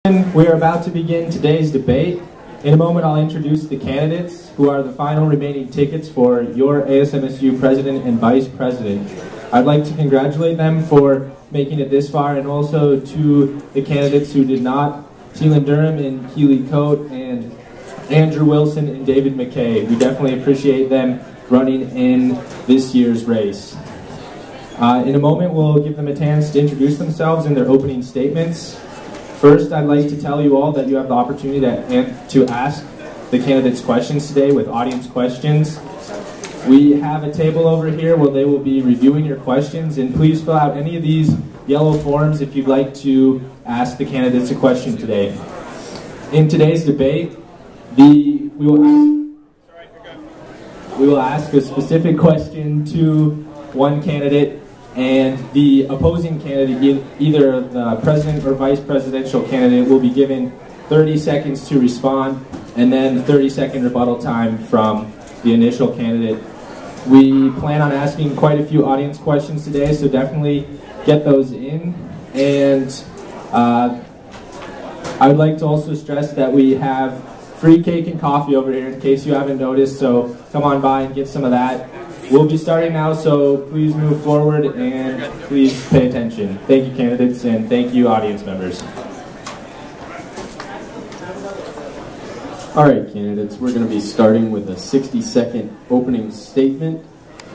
We are about to begin today's debate. In a moment, I'll introduce the candidates who are the final remaining tickets for your ASMSU President and Vice President. I'd like to congratulate them for making it this far, and also to the candidates who did not, Teelan Durham and Keely Coate, and Andrew Wilson and David McKay. We definitely appreciate them running in this year's race. In a moment, we'll give them a chance to introduce themselves in their opening statements. First, I'd like to tell you all that you have the opportunity to ask the candidates questions today with audience questions. We have a table over here where they will be reviewing your questions, and please fill out any of these yellow forms if you'd like to ask the candidates a question today. In today's debate, we will ask a specific question to one candidate, and the opposing candidate, either the president or vice presidential candidate, will be given 30 seconds to respond, and then 30-second rebuttal time from the initial candidate. We plan on asking quite a few audience questions today, so definitely get those in. And I would like to also stress that we have free cake and coffee over here in case you haven't noticed, so come on by and get some of that. We'll be starting now, so please move forward and please pay attention. Thank you, candidates, and thank you, audience members. All right, candidates, we're going to be starting with a 60-second opening statement.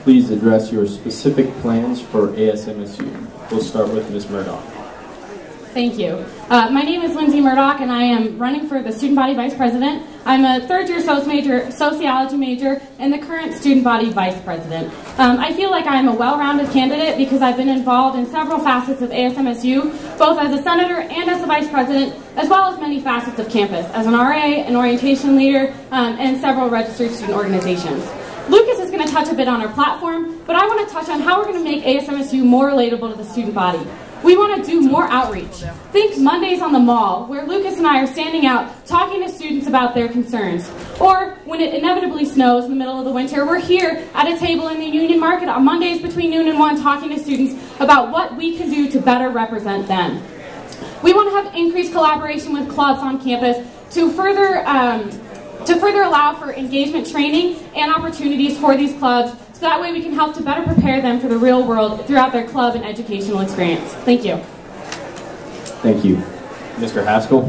Please address your specific plans for ASMSU. We'll start with Ms. Murdoch. Thank you. My name is Lindsay Murdoch, and I am running for the Student Body Vice President. I'm a third-year sociology major, and the current Student Body Vice President. I feel like I'm a well-rounded candidate because I've been involved in several facets of ASMSU, both as a senator and as the Vice President, as well as many facets of campus, as an RA, an orientation leader, and several registered student organizations. Lucas is going to touch a bit on our platform, but I want to touch on how we're going to make ASMSU more relatable to the student body. We want to do more outreach. Think Mondays on the Mall, where Lucas and I are standing out talking to students about their concerns. Or when it inevitably snows in the middle of the winter, we're here at a table in the Union Market on Mondays between noon and 1 talking to students about what we can do to better represent them. We want to have increased collaboration with clubs on campus to further allow for engagement training and opportunities for these clubs, so that way we can help to better prepare them for the real world throughout their club and educational experience. Thank you. Thank you. Mr. Haskell?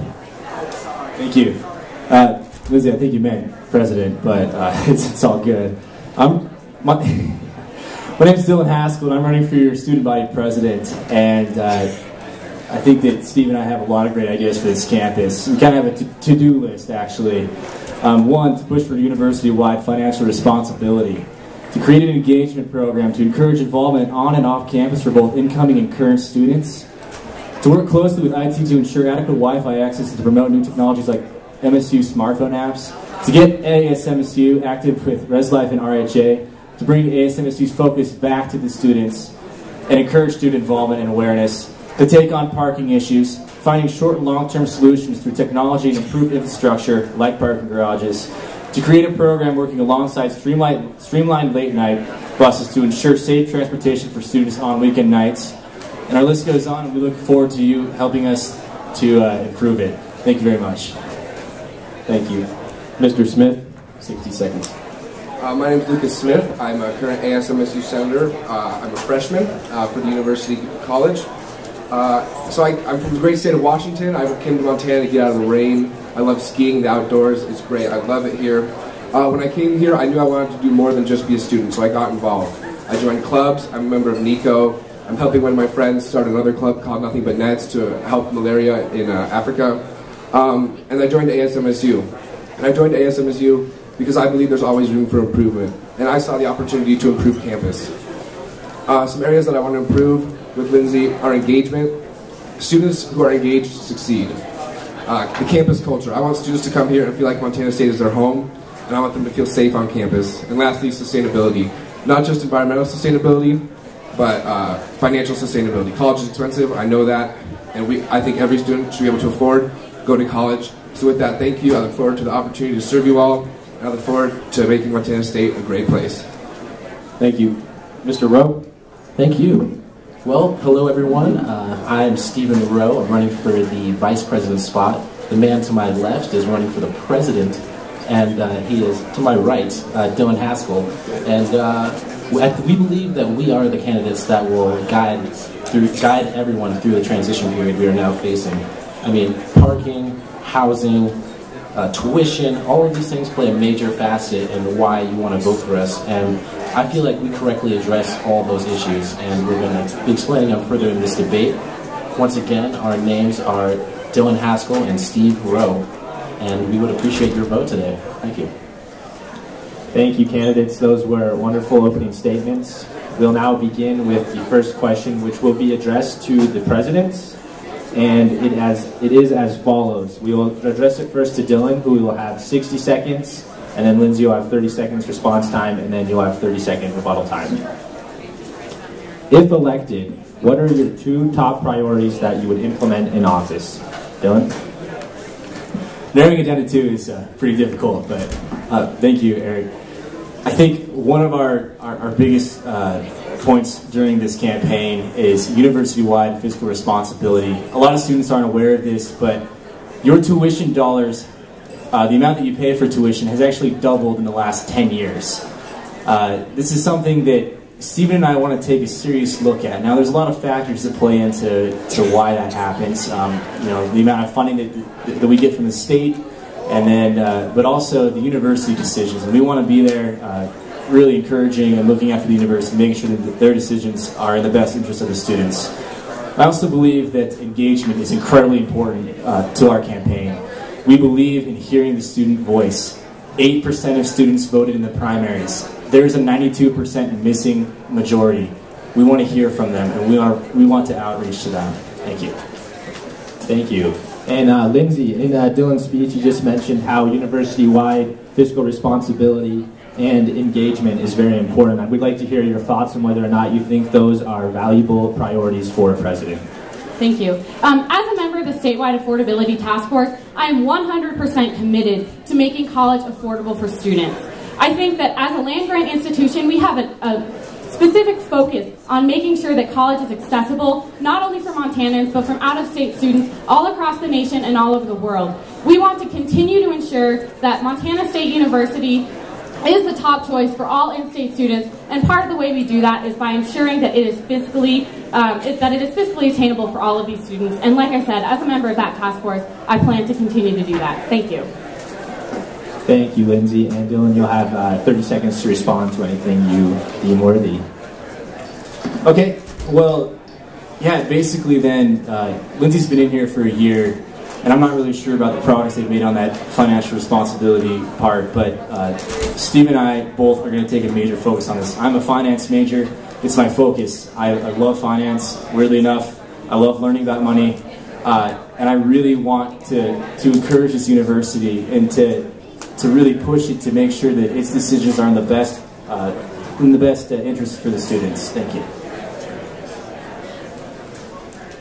Thank you. Lizzie, I think you meant president, but it's all good. My name's Dylan Haskell, and I'm running for your student body president, and I think that Steve and I have a lot of great ideas for this campus. We kind of have a to-do list, actually. One, to push for university-wide financial responsibility, to create an engagement program to encourage involvement on and off campus for both incoming and current students, to work closely with IT to ensure adequate Wi-Fi access and to promote new technologies like MSU smartphone apps, to get ASMSU active with ResLife and RHA, to bring ASMSU's focus back to the students and encourage student involvement and awareness, to take on parking issues, finding short and long-term solutions through technology and improved infrastructure like parking garages, to create a program working alongside streamlined late-night buses to ensure safe transportation for students on weekend nights. And our list goes on, and we look forward to you helping us to improve it. Thank you very much. Thank you. Mr. Smith, 60 seconds. My name is Lucas Smith. I'm a current ASMSU senator. I'm a freshman for the University College. I'm from the great state of Washington. I came to Montana to get out of the rain. I love skiing, the outdoors. It's great. I love it here. When I came here, I knew I wanted to do more than just be a student, so I got involved. I joined clubs. I'm a member of NICO. I'm helping one of my friends start another club called Nothing But Nets to help malaria in Africa. And I joined ASMSU. And I joined ASMSU because I believe there's always room for improvement. And I saw the opportunity to improve campus. Some areas that I want to improve with Lindsay are engagement. Students who are engaged succeed. The campus culture. I want students to come here and feel like Montana State is their home, and I want them to feel safe on campus. And lastly, sustainability. Not just environmental sustainability, but financial sustainability. College is expensive, I know that, and I think every student should be able to afford go to college. So with that, thank you. I look forward to the opportunity to serve you all, and I look forward to making Montana State a great place. Thank you. Mr. Rowe? Thank you. Well, hello everyone. I'm Stephen Rowe. I'm running for the vice president spot. The man to my left is running for the president, and he is to my right, Dylan Haskell. And we believe that we are the candidates that will guide everyone through the transition period we are now facing. I mean, parking, housing, tuition, all of these things play a major facet in why you want to vote for us. And I feel like we correctly address all those issues, and we're going to be explaining them further in this debate. Once again, our names are Dylan Haskell and Steve Rowe, and we would appreciate your vote today. Thank you. Thank you, candidates. Those were wonderful opening statements. We'll now begin with the first question, which will be addressed to the presidents, and it is as follows. We will address it first to Dylan, who will have 60 seconds, and then Lindsay will have 30 seconds response time, and then you'll have 30-second rebuttal time. If elected, what are your 2 top priorities that you would implement in office? Dylan? Narrowing it down to 2 is pretty difficult, but thank you, Eric. I think one of our biggest points during this campaign is university-wide fiscal responsibility. A lot of students aren't aware of this, but your tuition dollars, the amount that you pay for tuition has actually doubled in the last 10 years. This is something that Stephen and I want to take a serious look at. Now, there's a lot of factors that play into why that happens. You know, the amount of funding that we get from the state, and then, but also the university decisions. And we want to be there, really encouraging and looking after the university, making sure that their decisions are in the best interest of the students. I also believe that engagement is incredibly important to our campaign. We believe in hearing the student voice. 8% of students voted in the primaries. There's a 92% missing majority. We want to hear from them, and we want to outreach to them. Thank you. Thank you. And Lindsay, in Dylan's speech, you just mentioned how university-wide fiscal responsibility and engagement is very important. I would like to hear your thoughts on whether or not you think those are valuable priorities for a president. Thank you. As a member of the statewide affordability task force, I am 100% committed to making college affordable for students. I think that as a land-grant institution, we have a specific focus on making sure that college is accessible, not only for Montanans, but from out-of-state students all across the nation and all over the world. We want to continue to ensure that Montana State University is the top choice for all in-state students, and part of the way we do that is by ensuring that it is fiscally attainable for all of these students. And like I said, as a member of that task force, I plan to continue to do that. Thank you. Thank you, Lindsay. And Dylan, you'll have 30 seconds to respond to anything you deem worthy. Okay, well, yeah, basically then, Lindsay's been in here for a year, and I'm not really sure about the progress they've made on that financial responsibility part, but Steve and I both are going to take a major focus on this. I'm a finance major. It's my focus. I love finance, weirdly enough. I love learning about money, and I really want to encourage this university and to really push it to make sure that its decisions are in the best interest for the students. Thank you.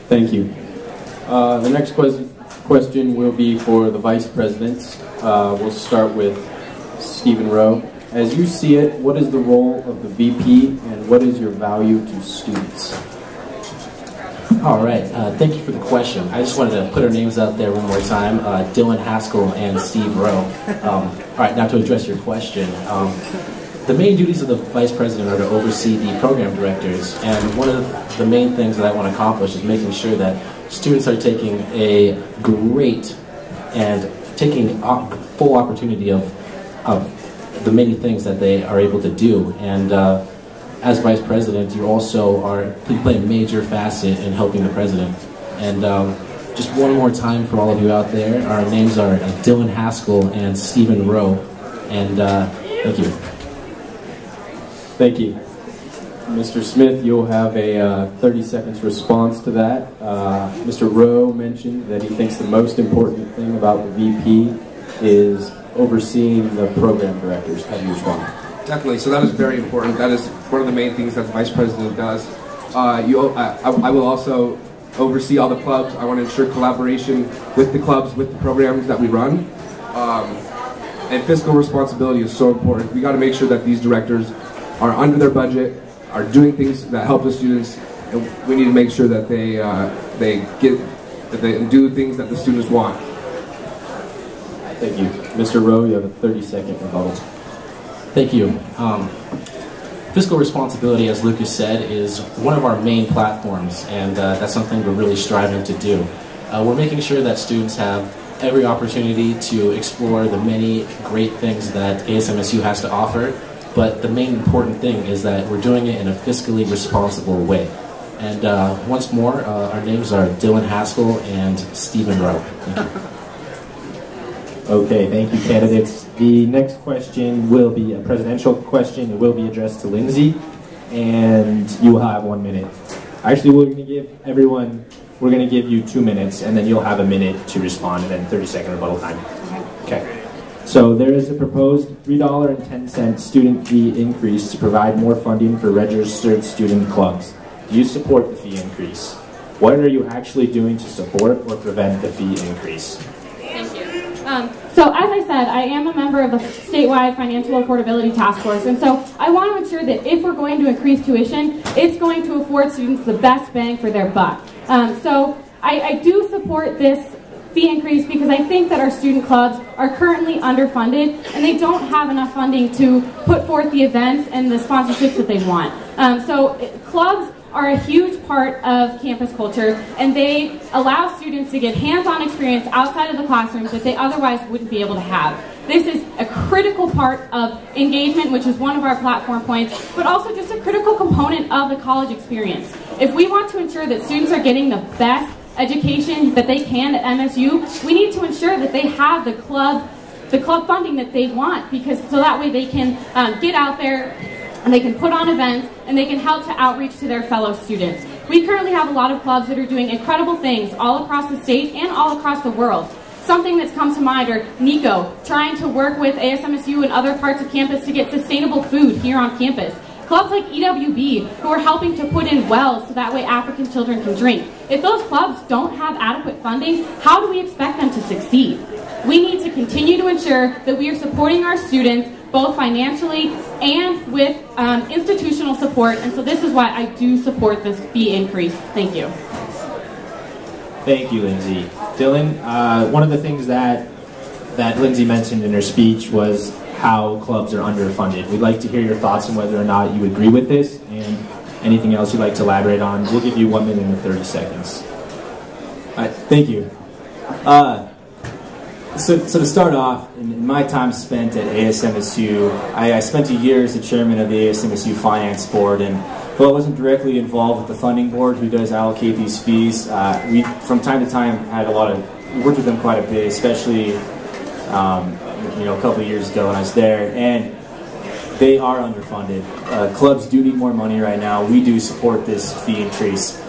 Thank you. The next question will be for the vice presidents. We'll start with Stephen Rowe. As you see it, what is the role of the VP and what is your value to students? All right, thank you for the question. I just wanted to put our names out there one more time, Dylan Haskell and Steve Rowe. All right, now to address your question. The main duties of the vice president are to oversee the program directors, and one of the main things that I want to accomplish is making sure that students are taking a great and taking full opportunity of the many things that they are able to do. And as vice president, you also you play a major facet in helping the president. And just one more time for all of you out there, our names are Dylan Haskell and Stephen Rowe. And thank you. Thank you. Mr. Smith, you'll have a 30 seconds response to that. Mr. Rowe mentioned that he thinks the most important thing about the VP is overseeing the program directors. How do you respond? Definitely. So that is very important. That is one of the main things that the vice president does. I will also oversee all the clubs. I want to ensure collaboration with the clubs, with the programs that we run. And fiscal responsibility is so important. We got to make sure that these directors are under their budget, are doing things that help the students, and we need to make sure that they do things that the students want. Thank you. Mr. Rowe, you have a 30-second rebuttal. Thank you. Fiscal responsibility, as Lucas said, is one of our main platforms, and that's something we're really striving to do. We're making sure that students have every opportunity to explore the many great things that ASMSU has to offer, but the main important thing is that we're doing it in a fiscally responsible way. And once more, our names are Dylan Haskell and Stephen Rowe. Thank you. Okay, thank you, candidates. The next question will be a presidential question. It will be addressed to Lindsay, and you will have 1 minute. Actually, we're going to give you 2 minutes, and then you'll have a minute to respond, and then 30-second rebuttal time. Okay. So there is a proposed $3.10 student fee increase to provide more funding for registered student clubs. Do you support the fee increase? What are you actually doing to support or prevent the fee increase? Thank you. So as I said, I am a member of the statewide financial affordability task force, and so I want to ensure that if we're going to increase tuition, it's going to afford students the best bang for their buck. So I do support this fee increase because I think that our student clubs are currently underfunded and they don't have enough funding to put forth the events and the sponsorships that they want. So clubs are a huge part of campus culture, and they allow students to get hands-on experience outside of the classroom that they otherwise wouldn't be able to have. This is a critical part of engagement, which is one of our platform points, but also just a critical component of the college experience. If we want to ensure that students are getting the best education that they can at MSU, we need to ensure that they have the club funding that they want, because so that way they can get out there and they can put on events and they can help to outreach to their fellow students. We currently have a lot of clubs that are doing incredible things all across the state and all across the world. Something that's come to mind are NICO, trying to work with ASMSU and other parts of campus to get sustainable food here on campus. Clubs like EWB, who are helping to put in wells so that way African children can drink. If those clubs don't have adequate funding, how do we expect them to succeed? We need to continue to ensure that we are supporting our students both financially and with institutional support, and so this is why I do support this fee increase. Thank you. Thank you, Lindsay. Dylan, one of the things that Lindsay mentioned in her speech was how clubs are underfunded. We'd like to hear your thoughts on whether or not you agree with this, and anything else you'd like to elaborate on. We'll give you 1 minute and 30 seconds. Thank you. So to start off, in my time spent at ASMSU, I spent a year as the chairman of the ASMSU Finance Board, and though I wasn't directly involved with the funding board who does allocate these fees, we from time to time had we worked with them quite a bit, especially a couple of years ago when I was there, and they are underfunded. Clubs do need more money right now. We do support this fee increase.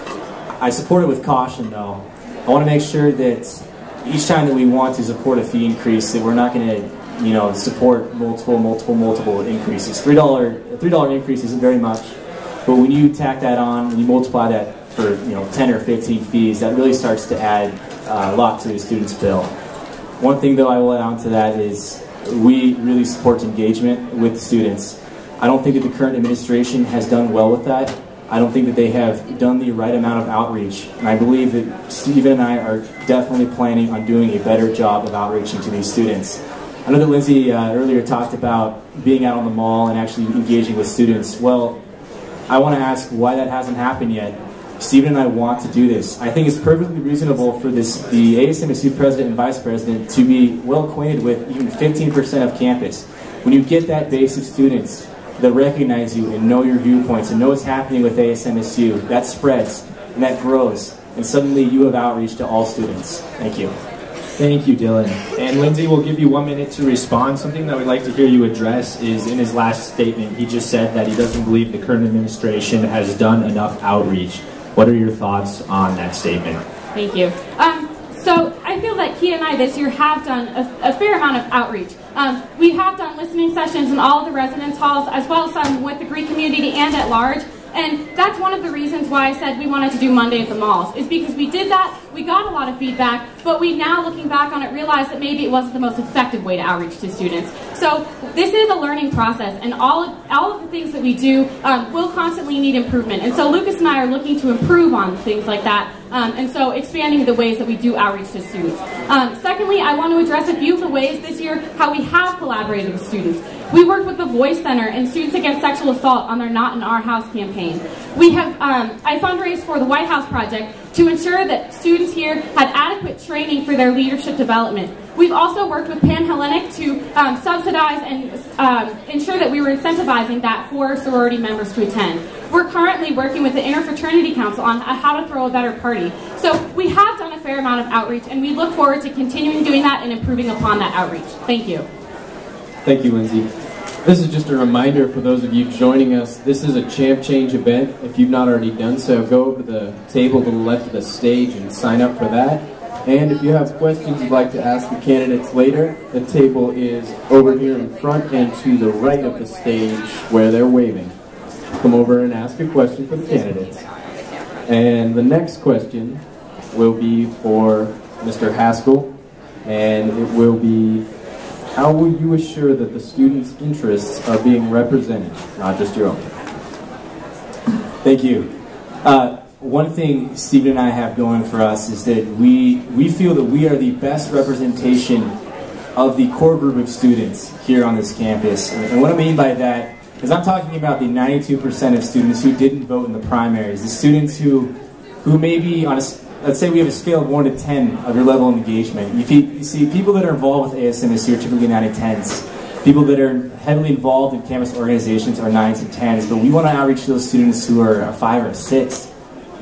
I support it with caution, though. I want to make sure that each time that we want to support a fee increase, that we're not going to, support multiple increases. A $3 increase isn't very much, but when you tack that on, when you multiply that for 10 or 15 fees, that really starts to add a lot to the student's bill. One thing, though, I will add on to that is we really support engagement with the students. I don't think that the current administration has done well with that. I don't think that they have done the right amount of outreach, and I believe that Stephen and I are definitely planning on doing a better job of outreaching to these students. I know that Lindsay earlier talked about being out on the mall and actually engaging with students. Well, I want to ask why that hasn't happened yet. Stephen and I want to do this. I think it's perfectly reasonable for the ASMSU president and vice president to be well acquainted with even 15% of campus. When you get that base of students that recognize you and know your viewpoints and know what's happening with ASMSU, that spreads and that grows, and suddenly you have outreach to all students. Thank you. Thank you, Dylan. And Lindsay will give you 1 minute to respond. Something that we'd like to hear you address is in his last statement, he just said that he doesn't believe the current administration has done enough outreach. What are your thoughts on that statement? Thank you. So I feel that Kia and I this year have done a fair amount of outreach. We have done listening sessions in all of the residence halls, as well as some with the Greek community and at large. And that's one of the reasons why I said we wanted to do Monday at the malls, is because we did that, we got a lot of feedback, but we now, looking back on it, realized that maybe it wasn't the most effective way to outreach to students. So this is a learning process, and all of the things that we do will constantly need improvement. And so Lucas and I are looking to improve on things like that, and so expanding the ways that we do outreach to students. Secondly, I want to address a few of the ways this year how we have collaborated with students. We worked with the Voice Center and Students Against Sexual Assault on their Not in Our House campaign. We have, I fundraised for the White House Project to ensure that students here had adequate training for their leadership development. We've also worked with Panhellenic to subsidize and ensure that we were incentivizing that for sorority members to attend. We're currently working with the Interfraternity Council on how to throw a better party. So we have done a fair amount of outreach, and we look forward to continuing doing that and improving upon that outreach. Thank you. Thank you, Lindsay. This is just a reminder for those of you joining us. This is a Champ Change event. If you've not already done so, go over to the table to the left of the stage and sign up for that. And if you have questions you'd like to ask the candidates later, the table is over here in front and to the right of the stage where they're waving. Come over and ask a question for the candidates. And the next question will be for Mr. Haskell, and it will be, how will you assure that the students' interests are being represented, not just your own? Thank you. One thing Stephen and I have going for us is that we feel that we are the best representation of the core group of students here on this campus. And what I mean by that is I'm talking about the 92% of students who didn't vote in the primaries, the students who maybe on a, let's say we have a scale of 1 to 10 of your level of engagement. You see, people that are involved with ASMSU are typically 9 to 10s. People that are heavily involved in campus organizations are 9s and 10s, but we want to outreach to those students who are a 5 or a 6,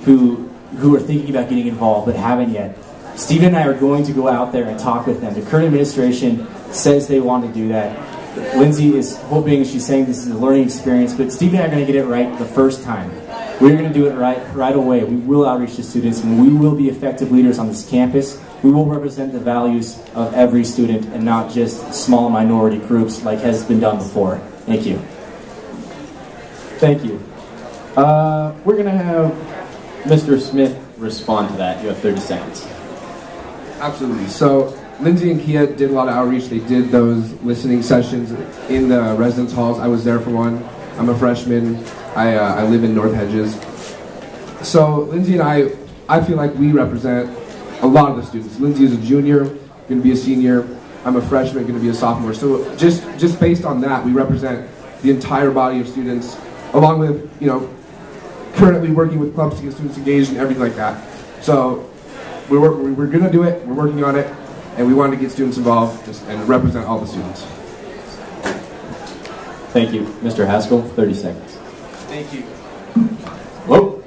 who are thinking about getting involved but haven't yet. Stephen and I are going to go out there and talk with them. The current administration says they want to do that. Lindsay is hoping, she's saying this is a learning experience, but Stephen and I are going to get it right the first time. We're going to do it right away. We will outreach to students, and we will be effective leaders on this campus. We will represent the values of every student and not just small minority groups like has been done before. Thank you. Thank you. We're going to have Mr. Smith respond to that. You have 30 seconds. Absolutely. So Lindsay and Kia did a lot of outreach. They did those listening sessions in the residence halls. I was there for one. I'm a freshman. I live in North Hedges. So Lindsay and I feel like we represent a lot of the students. Lindsay is a junior, going to be a senior. I'm a freshman, going to be a sophomore. So just based on that, we represent the entire body of students, along with, you know, currently working with clubs to get students engaged and everything like that. So we're going to do it. We're working on it. And we want to get students involved and represent all the students. Thank you. Mr. Haskell, 30 seconds. Thank you. Whoa.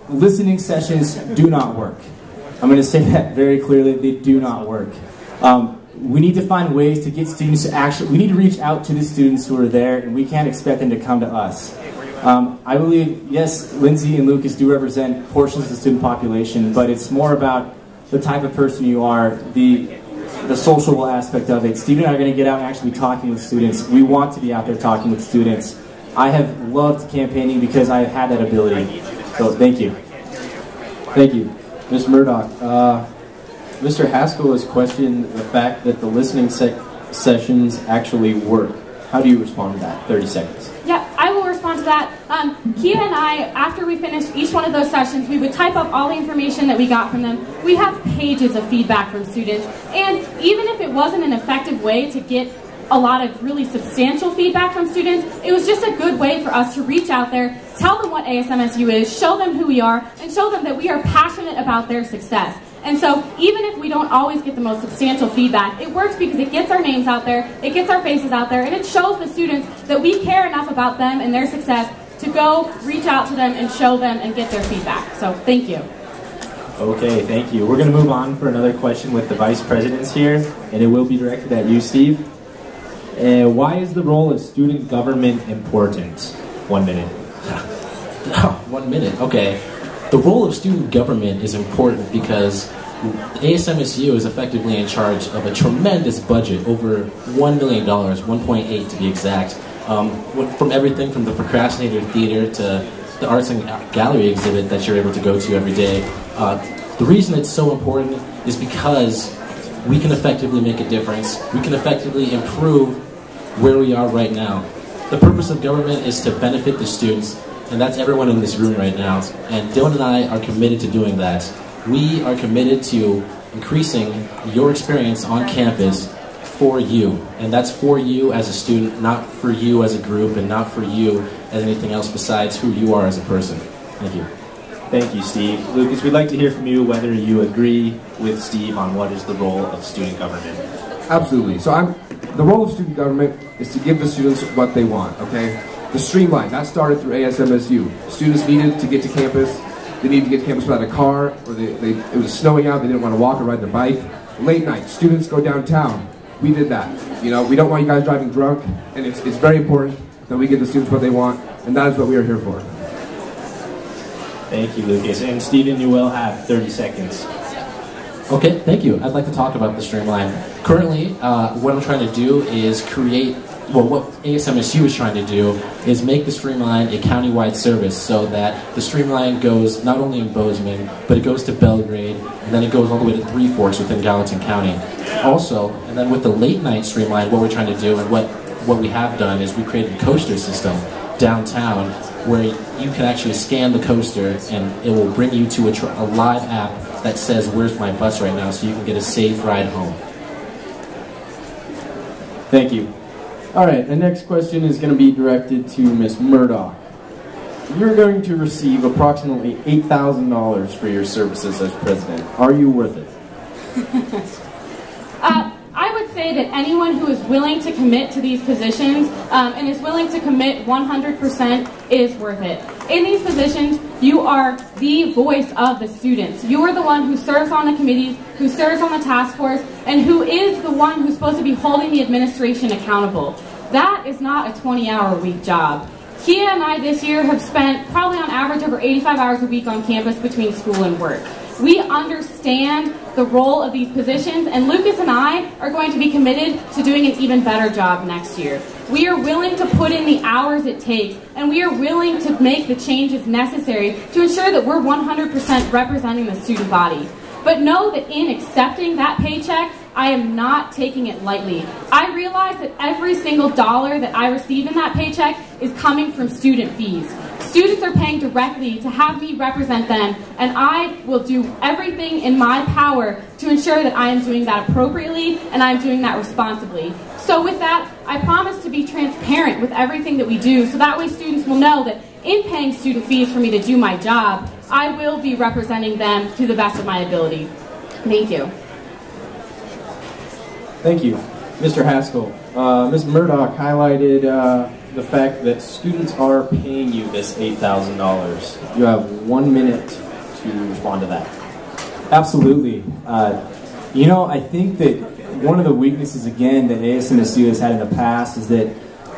Listening sessions do not work. I'm going to say that very clearly. They do not work. We need to find ways to get students to we need to reach out to the students who are there, and we can't expect them to come to us. I believe, yes, Lindsay and Lucas do represent portions of the student population, but it's more about the type of person you are, the sociable aspect of it. Stephen and I are going to get out and actually be talking with students. We want to be out there talking with students. I have loved campaigning because I have had that ability. So thank you. Thank you. Ms. Murdoch, Mr. Haskell has questioned the fact that the listening sessions actually work. How do you respond to that? 30 seconds. Yeah, I will respond to that. Kia and I, after we finished each one of those sessions, we would type up all the information that we got from them. We have pages of feedback from students, and even if it wasn't an effective way to get a lot of really substantial feedback from students, it was just a good way for us to reach out there, tell them what ASMSU is, show them who we are, and show them that we are passionate about their success. And so even if we don't always get the most substantial feedback, it works because it gets our names out there, it gets our faces out there, and it shows the students that we care enough about them and their success to go reach out to them and show them and get their feedback. So thank you. Okay, thank you. We're going to move on for another question with the vice presidents here, and it will be directed at you, Steve. Why is the role of student government important? 1 minute. 1 minute, okay. The role of student government is important because ASMSU is effectively in charge of a tremendous budget, over $1 million, 1.8 to be exact. From everything from the Procrastinator Theater to the Arts and Gallery exhibit that you're able to go to every day. The reason it's so important is because we can effectively make a difference. We can effectively improve where we are right now. The purpose of government is to benefit the students, and that's everyone in this room right now. And Dylan and I are committed to doing that. We are committed to increasing your experience on campus for you. And that's for you as a student, not for you as a group, and not for you as anything else besides who you are as a person. Thank you. Thank you, Steve. Lucas, we'd like to hear from you whether you agree with Steve on what is the role of student government. Absolutely. So the role of student government is to give the students what they want, okay? The streamline, that started through ASMSU. Students needed to get to campus. They needed to get to campus without a car, or it was snowing out, they didn't want to walk or ride their bike. Late night, students go downtown. We did that. You know, we don't want you guys driving drunk, and it's very important that we give the students what they want, and that is what we are here for. Thank you, Lucas. And Stephen, you will have 30 seconds. Okay, thank you. I'd like to talk about the streamline. Currently, what I'm trying to do is what ASMSU is trying to do is make the streamline a countywide service so that the streamline goes not only in Bozeman, but it goes to Belgrade, and then it goes all the way to Three Forks within Gallatin County. Also, and then with the late night streamline, what we're trying to do and what we have done is we created a coaster system downtown where you can actually scan the coaster and it will bring you to a live app that says, "Where's my bus right now?" so you can get a safe ride home. Thank you. All right, the next question is going to be directed to Ms. Murdoch. You're going to receive approximately $8,000 for your services as president. Are you worth it? I would say that anyone who is willing to commit to these positions and is willing to commit 100% is worth it. In these positions, you are the voice of the students. You are the one who serves on the committees, who serves on the task force, and who is the one who's supposed to be holding the administration accountable. That is not a 20-hour-a-week job. Kia and I this year have spent probably on average over 85 hours a week on campus between school and work. We understand the role of these positions, and Lucas and I are going to be committed to doing an even better job next year. We are willing to put in the hours it takes, and we are willing to make the changes necessary to ensure that we're 100% representing the student body. But know that in accepting that paycheck, I am not taking it lightly. I realize that every single dollar that I receive in that paycheck is coming from student fees. Students are paying directly to have me represent them, and I will do everything in my power to ensure that I am doing that appropriately and I am doing that responsibly. So with that, I promise to be transparent with everything that we do, so that way students will know that in paying student fees for me to do my job, I will be representing them to the best of my ability. Thank you. Thank you. Mr. Haskell, Ms. Murdoch highlighted the fact that students are paying you this $8,000. You have 1 minute to respond to that. Absolutely. You know, I think that one of the weaknesses, again, that ASMSU has had in the past is that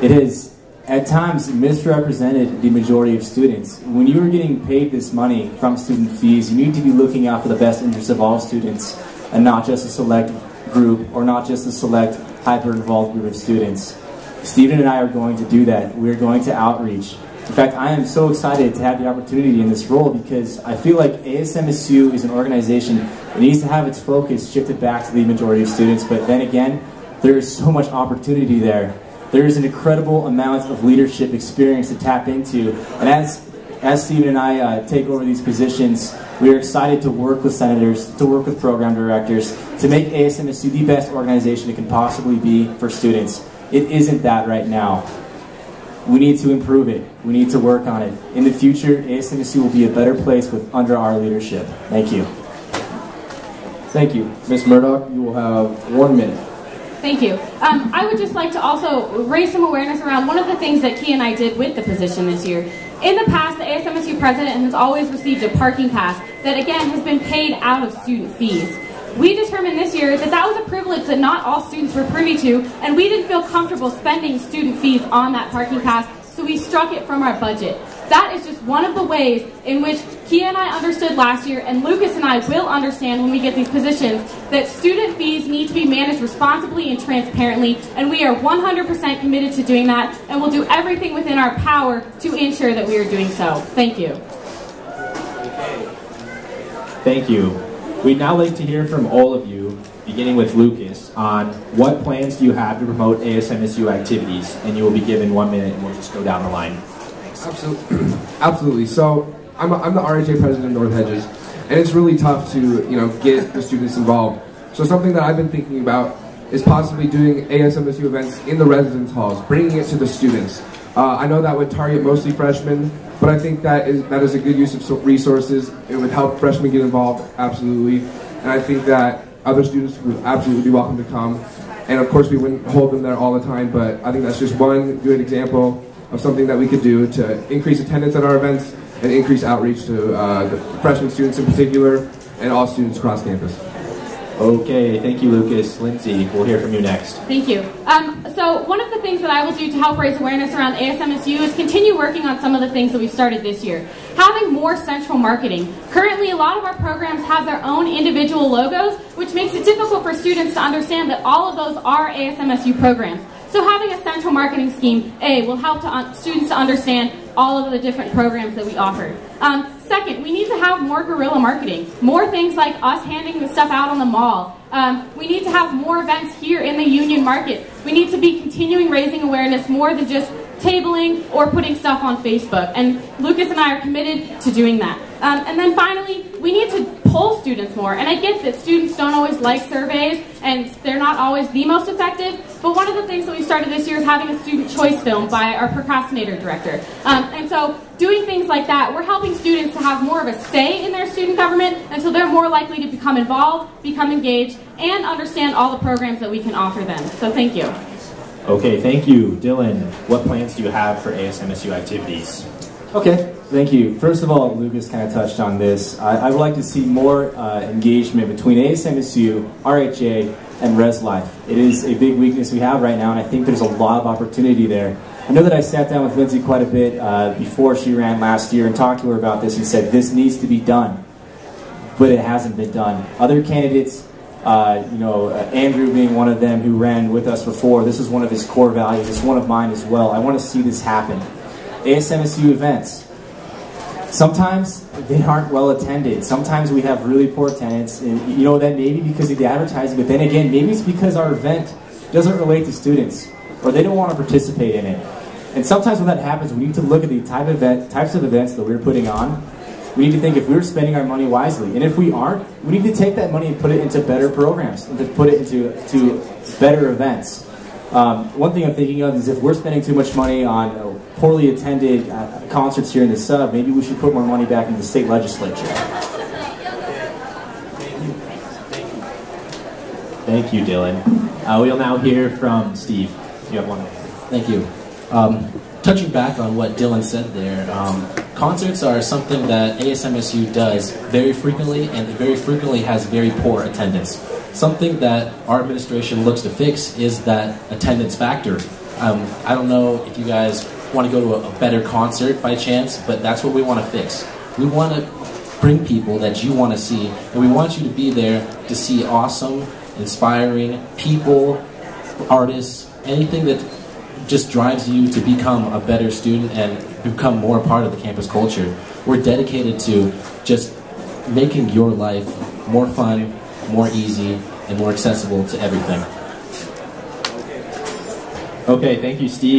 it has, at times, misrepresented the majority of students. When you are getting paid this money from student fees, you need to be looking out for the best interests of all students and not just a select group or not just a select hyper-involved group of students. Stephen and I are going to do that. We're going to outreach. In fact, I am so excited to have the opportunity in this role because I feel like ASMSU is an organization that needs to have its focus shifted back to the majority of students, but then again, there is so much opportunity there. There is an incredible amount of leadership experience to tap into, and as Stephen and I take over these positions, we are excited to work with senators, to work with program directors, to make ASMSU the best organization it can possibly be for students. It isn't that right now. We need to improve it. We need to work on it. In the future, ASMSU will be a better place under our leadership. Thank you. Thank you. Ms. Murdoch, you will have 1 minute. Thank you. I would just like to also raise some awareness around one of the things that Key and I did with the position this year. In the past, the ASMSU president has always received a parking pass that, again, has been paid out of student fees. We determined this year that that was a privilege that not all students were privy to, and we didn't feel comfortable spending student fees on that parking pass, so we struck it from our budget. That is just one of the ways in which Kia and I understood last year, and Lucas and I will understand when we get these positions, that student fees need to be managed responsibly and transparently, and we are 100% committed to doing that, and we'll do everything within our power to ensure that we are doing so. Thank you. Thank you. We'd now like to hear from all of you, beginning with Lucas, on what plans do you have to promote ASMSU activities, and you will be given 1 minute and we'll just go down the line. Absolutely. So I'm the RHA president of North Hedges, and it's really tough to get the students involved. So something that I've been thinking about is possibly doing ASMSU events in the residence halls, bringing it to the students. I know that would target mostly freshmen, but I think that is a good use of resources. It would help freshmen get involved, absolutely. And I think that other students would absolutely be welcome to come. And of course we wouldn't hold them there all the time, but I think that's just one good example of something that we could do to increase attendance at our events and increase outreach to the freshman students in particular and all students across campus. Okay, thank you, Lucas. Lindsay, we'll hear from you next. Thank you. So one of the things that I will do to help raise awareness around ASMSU is continue working on some of the things that we started this year. Having more central marketing. Currently, a lot of our programs have their own individual logos, which makes it difficult for students to understand that all of those are ASMSU programs. So having a central marketing scheme, will help students to understand all of the different programs that we offer. Second, we need to have more guerrilla marketing. More things like us handing the stuff out on the mall. We need to have more events here in the Union Market. We need to be continuing raising awareness more than just tabling or putting stuff on Facebook. And Lucas and I are committed to doing that. And then finally, we need to poll students more. And I get that students don't always like surveys and they're not always the most effective, but one of the things that we started this year is having a student choice film by our procrastinator director. And so doing things like that, we're helping students to have more of a say in their student government, and so they're more likely to become involved, become engaged, and understand all the programs that we can offer them. So thank you. Okay, thank you. Dylan, what plans do you have for ASMSU activities? Okay, thank you. First of all, Lucas kind of touched on this. I would like to see more engagement between ASMSU, RHA, and Res Life. It is a big weakness we have right now, and I think there's a lot of opportunity there. I know that I sat down with Lindsay quite a bit before she ran last year and talked to her about this and said this needs to be done, but it hasn't been done. Other candidates, Andrew being one of them who ran with us before, this is one of his core values. It's one of mine as well. I want to see this happen. ASMSU events. Sometimes they aren't well attended. Sometimes we have really poor attendance, and that may be because of the advertising, but then again, maybe it's because our event doesn't relate to students, or they don't want to participate in it. And sometimes when that happens, we need to look at the types of events that we're putting on. We need to think if we're spending our money wisely, and if we aren't, we need to take that money and put it into better programs, and to put it into better events. One thing I'm thinking of is if we're spending too much money on poorly attended concerts here in the sub, maybe we should put more money back into the state legislature. Thank you, Dylan. We'll now hear from Steve. You have 1 minute. Thank you. Touching back on what Dylan said there, concerts are something that ASMSU does very frequently, and very frequently has very poor attendance. Something that our administration looks to fix is that attendance factor. I don't know if you guys want to go to a better concert by chance, but that's what we want to fix. We want to bring people that you want to see, and we want you to be there to see awesome, inspiring people, artists, anything that just drives you to become a better student and become more part of the campus culture. We're dedicated to just making your life more fun, more easy, and more accessible to everything. Okay, thank you, Steve.